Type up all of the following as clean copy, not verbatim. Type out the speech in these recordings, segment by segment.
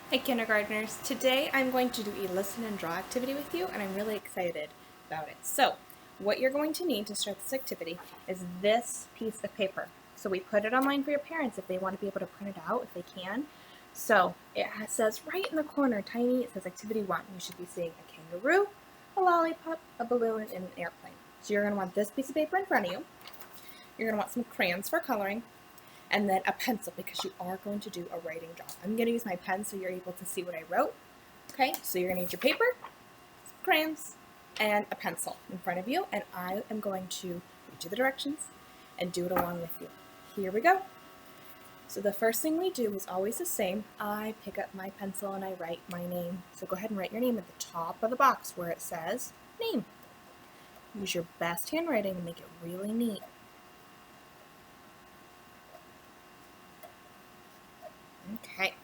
Hey kindergartners, today I'm going to do a listen and draw activity with you and I'm really excited about it. So what you're going to need to start this activity is this piece of paper. So we put it online for your parents if they want to be able to print it out, if they can. So it says right in the corner, tiny, it says activity 1. You should be seeing a kangaroo, a lollipop, a balloon, and an airplane. So you're going to want this piece of paper in front of you. You're going to want some crayons for coloring, and then a pencil because you are going to do a writing job. I'm going to use my pen so you're able to see what I wrote. Okay, so you're going to need your paper, crayons, and a pencil in front of you, and I am going to read you the directions and do it along with you. Here we go. So the first thing we do is always the same. I pick up my pencil and I write my name. So go ahead and write your name at the top of the box where it says name. Use your best handwriting and make it really neat. Okay.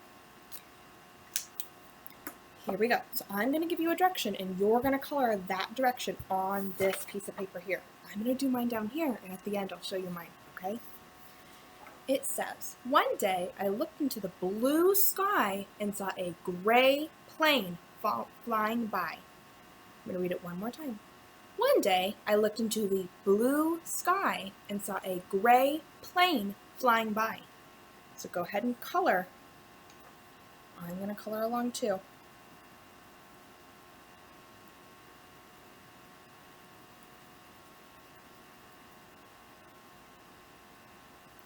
Here we go. So I'm going to give you a direction and you're going to color that direction on this piece of paper here. I'm going to do mine down here and at the end I'll show you mine, okay? It says, one day I looked into the blue sky and saw a gray plane flying by. I'm going to read it one more time. One day I looked into the blue sky and saw a gray plane flying by. So go ahead and color. I'm going to color along too.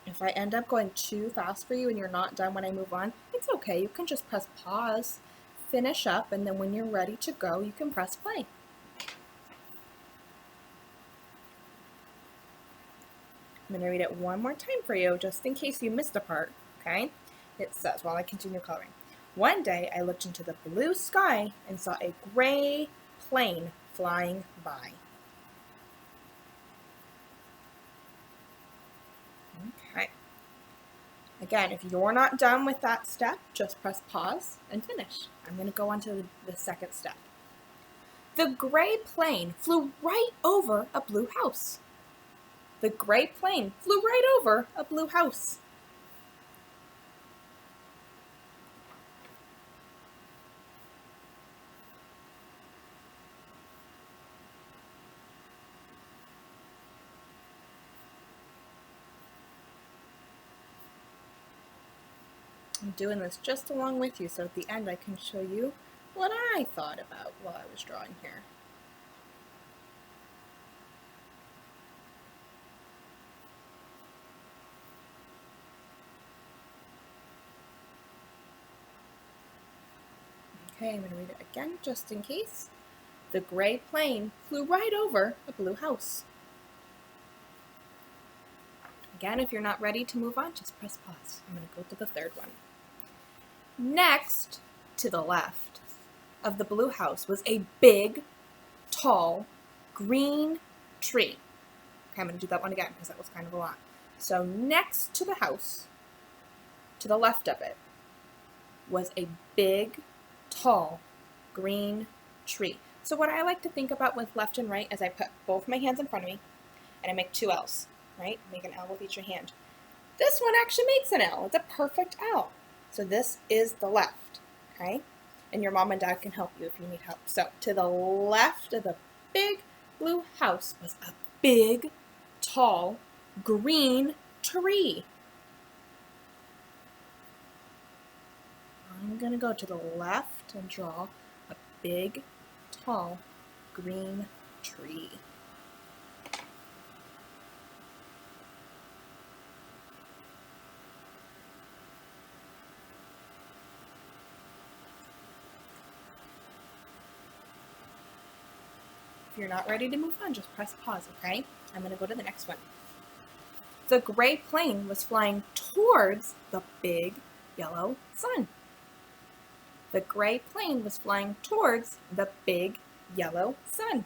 If I end up going too fast for you and you're not done when I move on, it's okay. You can just press pause, finish up, and then when you're ready to go, you can press play. I'm going to read it one more time for you, just in case you missed a part, okay? It says, while I continue coloring, one day I looked into the blue sky and saw a gray plane flying by. Okay. Again, if you're not done with that step, just press pause and finish. I'm going to go on to the second step. The gray plane flew right over a blue house. The gray plane flew right over a blue house. I'm doing this just along with you, so at the end I can show you what I thought about while I was drawing here. Okay, I'm going to read it again just in case. The gray plane flew right over a blue house. Again, if you're not ready to move on, just press pause. I'm going to go to the third one. Next to the left of the blue house was a big, tall, green tree. Okay, I'm going to do that one again because that was kind of a lot. So next to the house, to the left of it, was a big, tall, green tree. So what I like to think about with left and right is I put both my hands in front of me and I make two L's, right? Make an L with each hand. This one actually makes an L. It's a perfect L. So this is the left, okay? And your mom and dad can help you if you need help. So to the left of the big blue house was a big, tall, green tree. I'm going to go to the left and draw a big, tall, green tree. If you're not ready to move on, just press pause, okay? I'm going to go to the next one. The gray plane was flying towards the big yellow sun. The gray plane was flying towards the big yellow sun.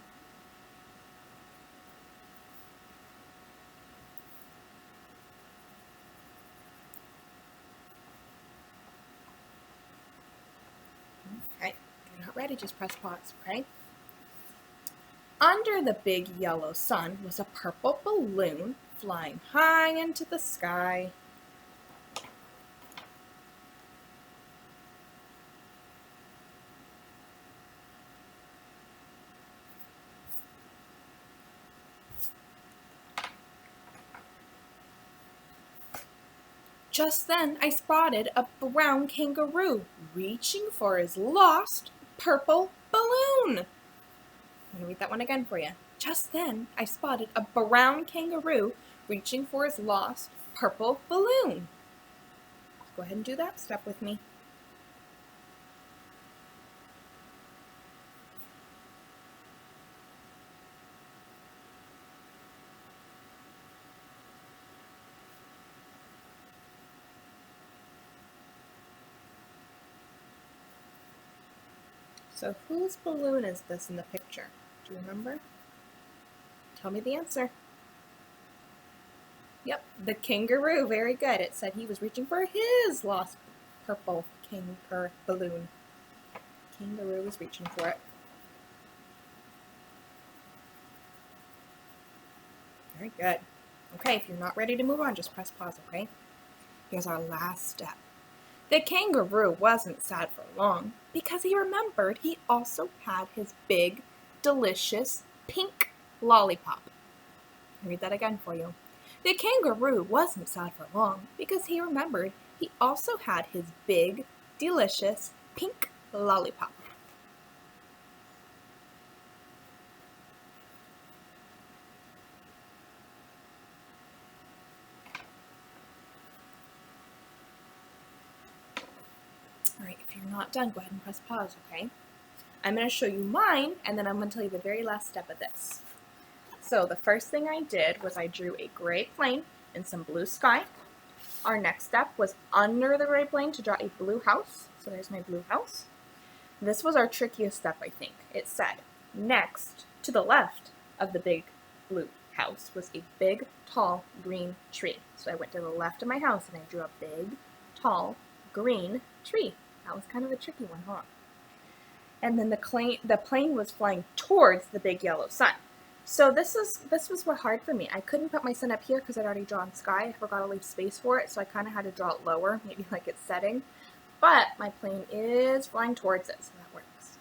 Okay, if you're not ready, just press pause, okay? Under the big yellow sun was a purple balloon flying high into the sky. Just then I spotted a brown kangaroo reaching for his lost purple balloon. I'm going to read that one again for you. Just then I spotted a brown kangaroo reaching for his lost purple balloon. Go ahead and do that step with me. So whose balloon is this in the picture? Do you remember? Tell me the answer. Yep, the kangaroo. Very good. It said he was reaching for his lost purple balloon. Kangaroo was reaching for it. Very good. Okay, if you're not ready to move on, just press pause, okay? Here's our last step. The kangaroo wasn't sad for long because he remembered he also had his big, delicious pink lollipop. I'll read that again for you. The kangaroo wasn't sad for long because he remembered he also had his big, delicious pink lollipop. All right, if you're not done, go ahead and press pause, okay? I'm going to show you mine, and then I'm going to tell you the very last step of this. So the first thing I did was I drew a gray plane and some blue sky. Our next step was under the gray plane to draw a blue house. So there's my blue house. This was our trickiest step, I think. It said, next to the left of the big blue house was a big, tall, green tree. So I went to the left of my house and I drew a big, tall, green tree. That was kind of a tricky one, huh? And then the plane was flying towards the big yellow sun. So this was hard for me. I couldn't put my sun up here because I'd already drawn sky. I forgot to leave space for it, so I kind of had to draw it lower, maybe like it's setting. But my plane is flying towards it, so that works.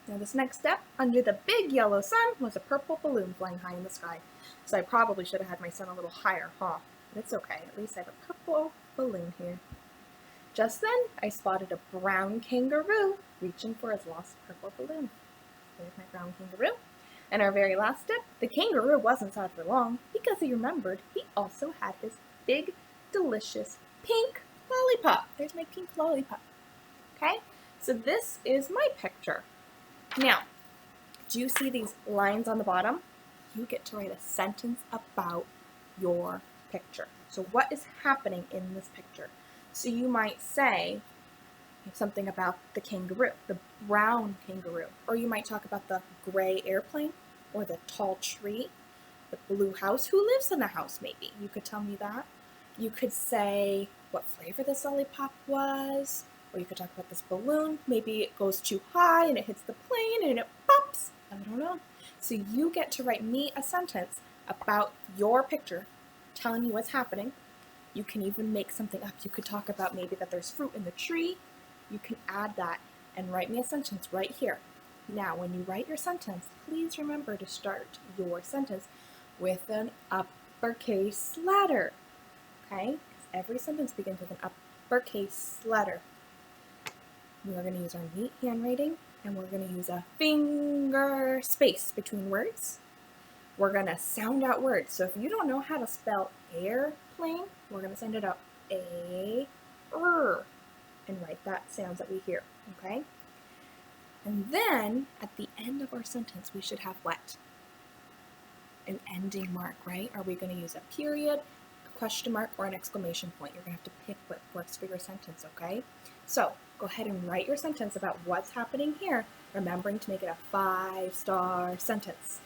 Now this next step, under the big yellow sun, was a purple balloon flying high in the sky. So I probably should have had my sun a little higher, huh? But it's okay. At least I have a purple balloon here. Just then, I spotted a brown kangaroo reaching for his lost purple balloon. There's my brown kangaroo. And our very last step, the kangaroo wasn't sad for long because he remembered he also had his big, delicious pink lollipop. There's my pink lollipop. Okay, so this is my picture. Now, do you see these lines on the bottom? You get to write a sentence about your picture. So what is happening in this picture? So you might say something about the kangaroo, the brown kangaroo, or you might talk about the gray airplane, or the tall tree, the blue house. Who lives in the house, maybe? You could tell me that. You could say what flavor this lollipop was, or you could talk about this balloon. Maybe it goes too high and it hits the plane and it pops. I don't know. So you get to write me a sentence about your picture, telling you what's happening. You can even make something up. You could talk about maybe that there's fruit in the tree. You can add that and write me a sentence right here. Now, when you write your sentence, please remember to start your sentence with an uppercase letter, okay? Every sentence begins with an uppercase letter. We are going to use our neat handwriting, and we're going to use a finger space between words. We're going to sound out words. So if you don't know how to spell airplane, we're going to sound it out A-R, and write that sounds that we hear, okay? And then, at the end of our sentence, we should have what? An ending mark, right? Are we going to use a period, a question mark, or an exclamation point? You're going to have to pick what works for your sentence, okay? So, go ahead and write your sentence about what's happening here, remembering to make it a 5-star sentence.